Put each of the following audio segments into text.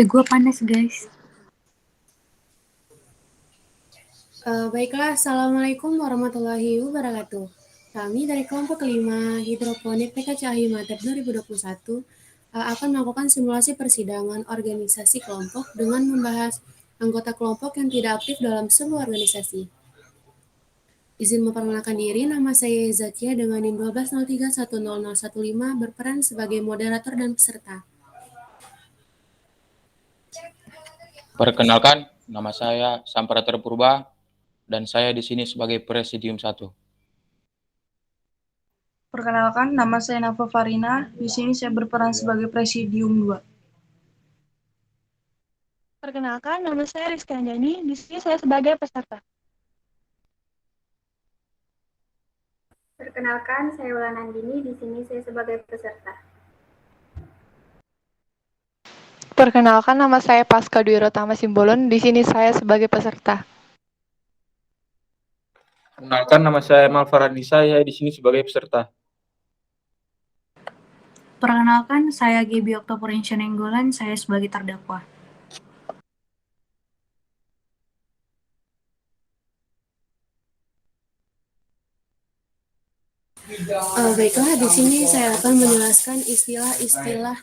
Gua panas guys. Baiklah, Assalamualaikum warahmatullahi wabarakatuh. Kami dari kelompok kelima Hidroponik PKCAHI Matep 2021 akan melakukan simulasi persidangan organisasi kelompok dengan membahas anggota kelompok yang tidak aktif dalam sebuah organisasi. Izin memperkenalkan diri, nama saya Zakia dengan NIM 1203100015 berperan sebagai moderator dan peserta. Perkenalkan, nama saya Samprater Purba dan saya di sini sebagai Presidium 1. Perkenalkan, nama saya Nafa Farina. Di sini saya berperan sebagai Presidium 2. Perkenalkan, nama saya Rizky Anjani. Di sini saya sebagai peserta. Perkenalkan, saya Wulan Andini. Di sini saya sebagai peserta. Perkenalkan, nama saya Pasca Dwi Rotama Simbolon. Di sini saya sebagai peserta. Perkenalkan, nama saya Malfaranisa. Saya di sini sebagai peserta. Perkenalkan, saya Gibi Oktopurensia Nenggolan, saya sebagai terdakwa. Baiklah, di sini saya akan menjelaskan istilah-istilah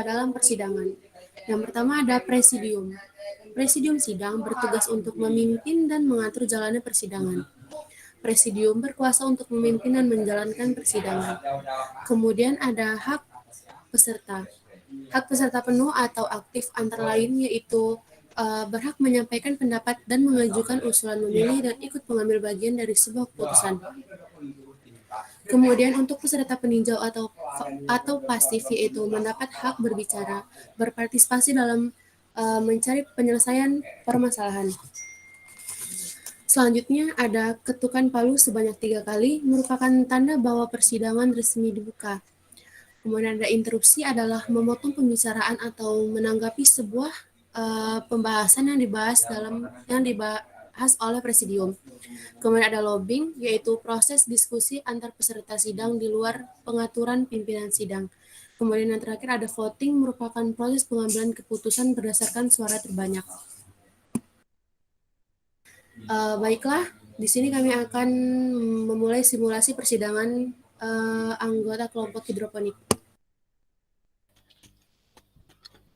dalam persidangan. Yang pertama ada presidium. Presidium sidang bertugas untuk memimpin dan mengatur jalannya persidangan. Presidium berkuasa untuk memimpin dan menjalankan persidangan. Kemudian ada hak peserta. Hak peserta penuh atau aktif antara lain yaitu berhak menyampaikan pendapat dan mengajukan usulan memilih dan ikut mengambil bagian dari sebuah keputusan. Kemudian untuk peserta peninjau atau pasif yaitu mendapat hak berbicara, berpartisipasi dalam mencari penyelesaian permasalahan. Selanjutnya ada ketukan palu sebanyak 3 kali merupakan tanda bahwa persidangan resmi dibuka. Kemudian ada interupsi adalah memotong pembicaraan atau menanggapi sebuah pembahasan yang dibahas oleh presidium. Kemudian ada lobbying, yaitu proses diskusi antar peserta sidang di luar pengaturan pimpinan sidang. Kemudian yang terakhir ada voting, merupakan proses pengambilan keputusan berdasarkan suara terbanyak. Baiklah, di sini kami akan memulai simulasi persidangan anggota kelompok hidroponik.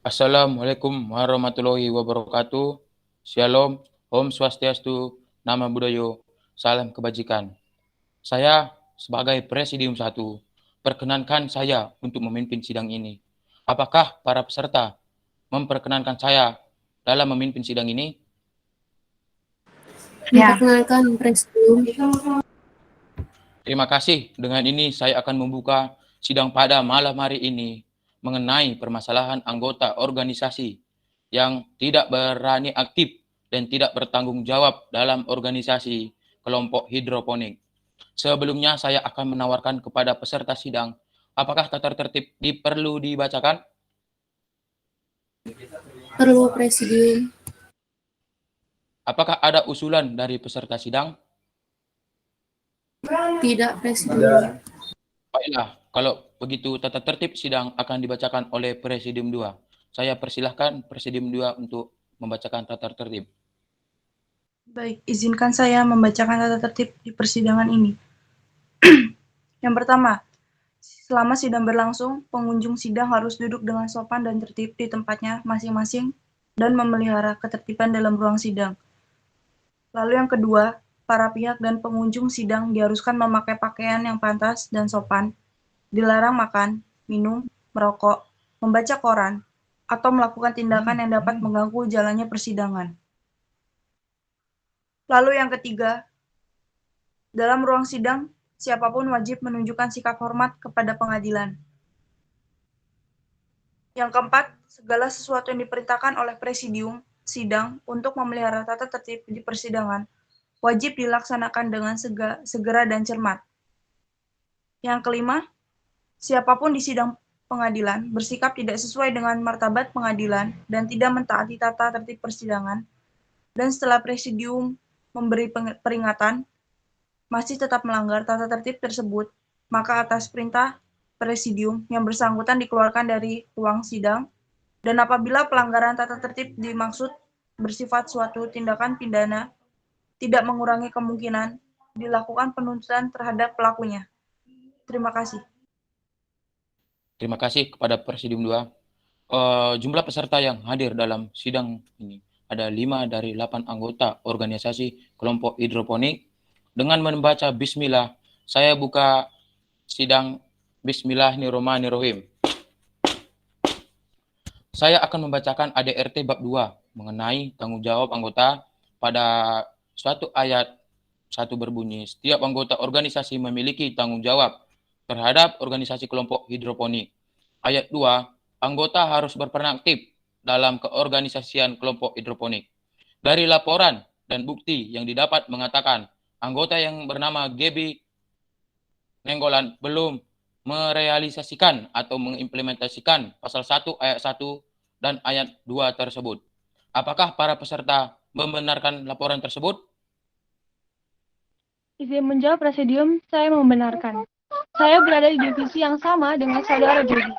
Assalamualaikum warahmatullahi wabarakatuh. Shalom, Om Swastiastu, Nama Buddhaya, Salam Kebajikan. Saya sebagai Presidium 1, perkenankan saya untuk memimpin sidang ini. Apakah para peserta memperkenankan saya dalam memimpin sidang ini? Ya. Perkenalkan Presidium. Terima kasih. Dengan ini saya akan membuka sidang pada malam hari ini mengenai permasalahan anggota organisasi yang tidak berani aktif dan tidak bertanggung jawab dalam organisasi kelompok hidroponik. Sebelumnya saya akan menawarkan kepada peserta sidang, apakah tata tertib perlu dibacakan? Perlu Presidium. Apakah ada usulan dari peserta sidang? Tidak, Presidium. Baiklah, kalau begitu tata tertib sidang akan dibacakan oleh Presidium 2. Saya persilahkan Presidium 2 untuk membacakan tata tertib. Baik, izinkan saya membacakan tata tertib di persidangan ini. Yang pertama, selama sidang berlangsung, pengunjung sidang harus duduk dengan sopan dan tertib di tempatnya masing-masing dan memelihara ketertiban dalam ruang sidang. Lalu yang kedua, para pihak dan pengunjung sidang diharuskan memakai pakaian yang pantas dan sopan, dilarang makan, minum, merokok, membaca koran, atau melakukan tindakan yang dapat mengganggu jalannya persidangan. Lalu yang ketiga, dalam ruang sidang, siapapun wajib menunjukkan sikap hormat kepada pengadilan. Yang keempat, segala sesuatu yang diperintahkan oleh presidium sidang untuk memelihara tata tertib di persidangan wajib dilaksanakan dengan segera dan cermat. Yang kelima, siapapun di sidang pengadilan bersikap tidak sesuai dengan martabat pengadilan dan tidak mentaati tata tertib persidangan, dan setelah presidium memberi peringatan, masih tetap melanggar tata tertib tersebut, maka atas perintah presidium yang bersangkutan dikeluarkan dari ruang sidang Dan apabila pelanggaran tata tertib dimaksud bersifat suatu tindakan pidana, tidak mengurangi kemungkinan dilakukan penuntutan terhadap pelakunya. Terima kasih. Terima kasih kepada Presidium 2. Jumlah peserta yang hadir dalam sidang ini ada 5 dari 8 anggota organisasi kelompok hidroponik. Dengan membaca bismillah, saya buka sidang. Bismillahirrahmanirrahim. Saya akan membacakan ADRT bab 2 mengenai tanggung jawab anggota. Pada suatu ayat 1 berbunyi, setiap anggota organisasi memiliki tanggung jawab terhadap organisasi kelompok hidroponik. Ayat 2, anggota harus berperan aktif dalam keorganisasian kelompok hidroponik. Dari laporan dan bukti yang didapat mengatakan, anggota yang bernama Gaby Nenggolan belum merealisasikan atau mengimplementasikan pasal 1 ayat 1 dan ayat 2 tersebut. Apakah para peserta membenarkan laporan tersebut? Izin menjawab Presidium, saya membenarkan. Saya berada di divisi yang sama dengan saudara Gaby.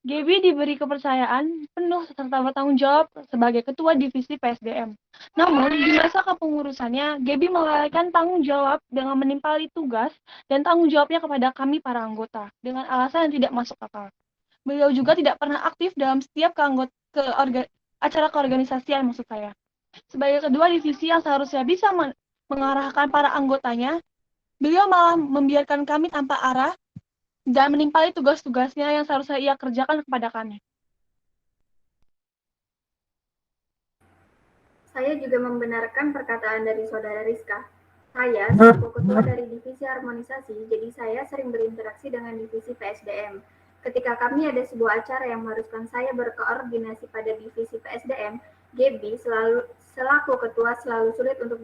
Gaby diberi kepercayaan penuh serta bertanggung jawab sebagai ketua divisi PSDM. Namun, di masa kepengurusannya, Gaby melalaikan tanggung jawab dengan menimpali tugas dan tanggung jawabnya kepada kami para anggota dengan alasan yang tidak masuk akal. Beliau juga tidak pernah aktif dalam setiap acara keorganisasian maksud saya. Sebagai ketua divisi yang seharusnya bisa mengarahkan para anggotanya, beliau malah membiarkan kami tanpa arah dan menimpali tugas-tugasnya yang seharusnya ia kerjakan kepada kami. Saya juga membenarkan perkataan dari Saudara Rizka. Saya selaku ketua dari divisi harmonisasi, jadi saya sering berinteraksi dengan divisi PSDM. Ketika kami ada sebuah acara yang mengharuskan saya berkoordinasi pada divisi PSDM, Gaby selaku ketua selalu sulit untuk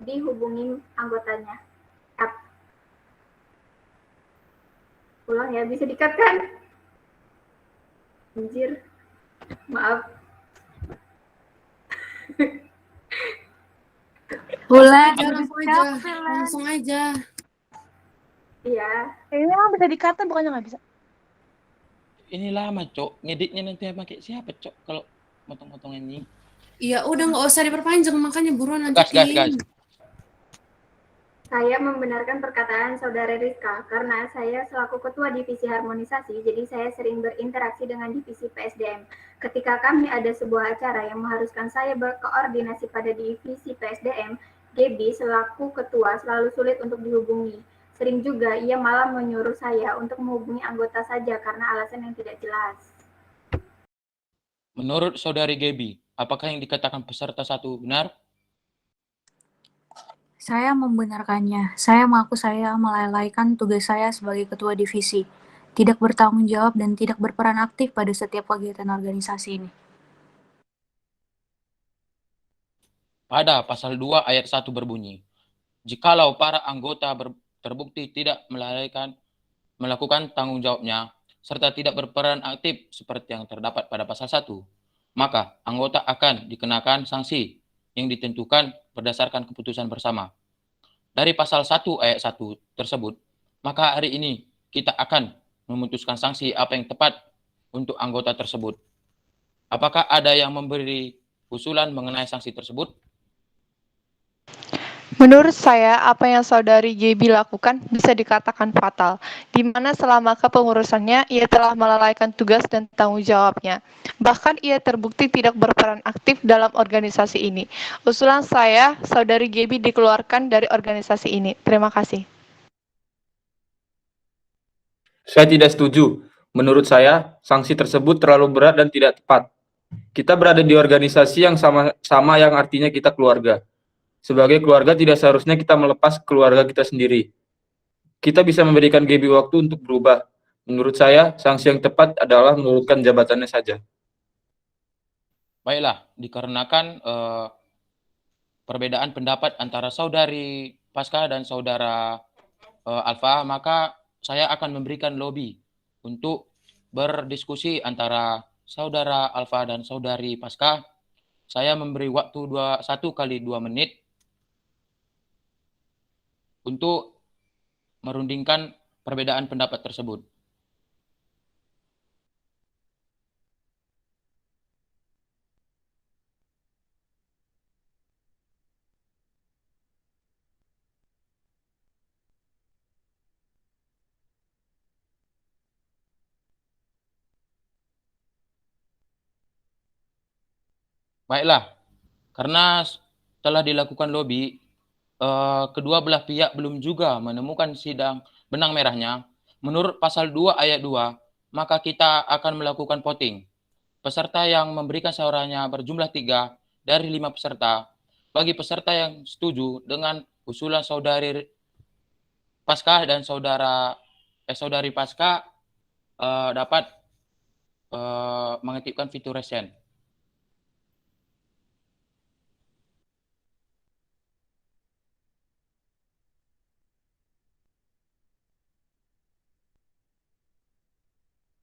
dihubungi anggotanya. Ulang ya, bisa di-cut kan? Anjir, maaf. Ulang, langsung aja. Iya. Ini memang bisa dikata, bukannya nggak bisa. Ini lama, Cok. Ngeditnya nanti pakai siapa, Cok? Kalau motong-motong ini. Iya, udah nggak usah diperpanjang, makanya buruan Gas. lanjutin. Saya membenarkan perkataan Saudara Rizka, karena saya selaku Ketua Divisi Harmonisasi, jadi saya sering berinteraksi dengan Divisi PSDM. Ketika kami ada sebuah acara yang mengharuskan saya berkoordinasi pada Divisi PSDM, Gaby selaku Ketua selalu sulit untuk dihubungi. Sering juga ia malah menyuruh saya untuk menghubungi anggota saja karena alasan yang tidak jelas. Menurut Saudari Gaby, apakah yang dikatakan peserta 1 benar? Saya membenarkannya. Saya mengaku saya melalaikan tugas saya sebagai ketua divisi, tidak bertanggung jawab dan tidak berperan aktif pada setiap kegiatan organisasi ini. Pada pasal 2 ayat 1 berbunyi, jikalau para anggota terbukti tidak melakukan tanggung jawabnya, serta tidak berperan aktif seperti yang terdapat pada pasal 1, maka anggota akan dikenakan sanksi yang ditentukan berdasarkan keputusan bersama. Dari pasal 1 ayat 1 tersebut, maka hari ini kita akan memutuskan sanksi apa yang tepat untuk anggota tersebut. Apakah ada yang memberi usulan mengenai sanksi tersebut? Menurut saya, apa yang saudari Gaby lakukan bisa dikatakan fatal, di mana selama kepengurusannya ia telah melalaikan tugas dan tanggung jawabnya. Bahkan ia terbukti tidak berperan aktif dalam organisasi ini. Usulan saya, saudari Gaby dikeluarkan dari organisasi ini. Terima kasih. Saya tidak setuju. Menurut saya, sanksi tersebut terlalu berat dan tidak tepat. Kita berada di organisasi yang sama yang artinya kita keluarga. Sebagai keluarga tidak seharusnya kita melepas keluarga kita sendiri. Kita bisa memberikan Gaby waktu untuk berubah. Menurut saya, sanksi yang tepat adalah menurunkan jabatannya saja. Baiklah, dikarenakan perbedaan pendapat antara saudari Pasca dan saudara Alfa, maka saya akan memberikan lobby untuk berdiskusi antara saudara Alfa dan saudari Pasca. Saya memberi waktu 1 kali 2 menit untuk merundingkan perbedaan pendapat tersebut. Baiklah, karena telah dilakukan lobby, kedua belah pihak belum juga menemukan sidang benang merahnya. Menurut pasal 2 ayat 2, maka kita akan melakukan voting. Peserta yang memberikan suaranya berjumlah 3 dari 5 peserta. Bagi peserta yang setuju dengan usulan saudari Pasca dan saudari Pasca dapat mengaktifkan fitur resen.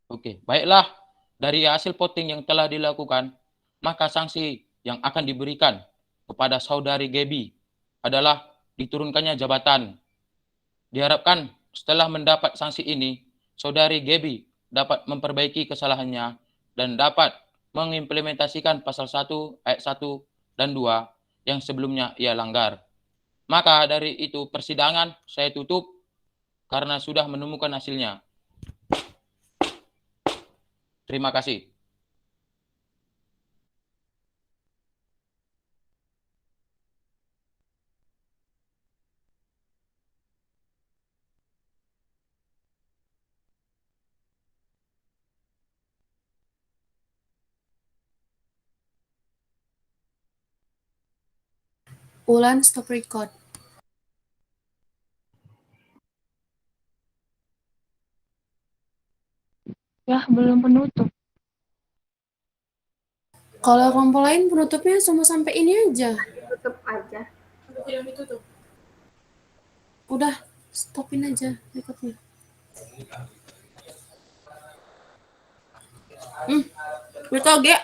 Oke, baiklah. Dari hasil voting yang telah dilakukan, maka sanksi yang akan diberikan kepada saudari Gaby adalah diturunkannya jabatan. Diharapkan setelah mendapat sanksi ini, saudari Gaby dapat memperbaiki kesalahannya dan dapat mengimplementasikan pasal 1 ayat 1 dan 2 yang sebelumnya ia langgar. Maka dari itu persidangan saya tutup karena sudah menemukan hasilnya. Terima kasih. Ulan, stop record. Ya, belum penutup. Kalau kelompok lain penutupnya cuma sampai ini aja. Tutup aja. Udah, stopin aja recordnya. Udah tau, Ge?